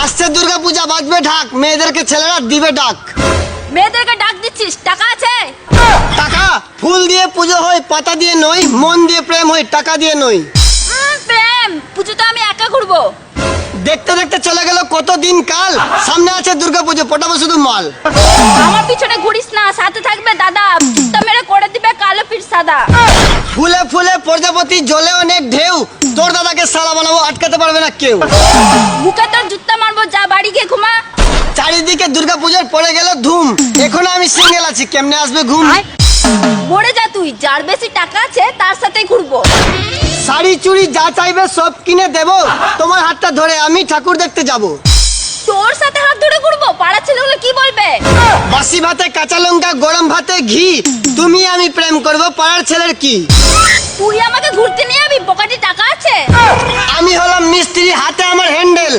আসছে দুর্গা পূজা, বাজবে ঢাক, মেয়েদেরকে ছেলেরা দিবে ডাক। মেয়েদেরকে ডাক দিচ্ছিস, টাকা আছে? টাকা? ফুল দিয়ে পুজো হয়, পাতা দিয়ে নয়। মন দিয়ে প্রেম হয়, টাকা দিয়ে নয়। প্রেম পুজো তো আমি একা ঘুরবো। দেখতে দেখতে চলে গেল কত দিন কাল, সামনে আছে দুর্গা পুজো, পটাবো শুধু মাল। আমার পিছনে ঘুরিস না, সাথে থাকবে দাদা, জুতা মেরে করে দিবে কালো পিঠ সাদা। ফুলে ফুলে প্রজাপতি, জলে অনেক ঢেউ, তোর দাদাকে সালা বানাবো, আটকাতে পারবে না কেউ। মুখে তোর জুতা মারবো, যা বাড়ি গিয়ে ঘুমা। চারিদিকে দুর্গা পুজোর পড়ে গেল ধুম, এখন আমি সিঙ্গেল আছি, কেমনে আসবে ঘুম? মরে যা তুই, যার বেশি টাকা আছে তার সাথেই ঘুরবো। শাড়ি চুড়ি যা চাইবে সব কিনে দেবো, তোমার হাতটা ধরে আমি ঠাকুর দেখতে যাব। তোর সাথে হাত ধরে ঘুরবো, পাড়ার ছেলেগুলো কি বলবে? বাসি ভাতে কাঁচা লঙ্কা, গরম ভাতে ঘি, তুমি আমি প্রেম করব, পাড়ার ছেলের কি? তুই আমাকে ঘুরতে নিয়ে যাবি, পকেটে টাকা আছে? আমি হলাম মিস্ত্রি, হাতে আমার হ্যান্ডেল।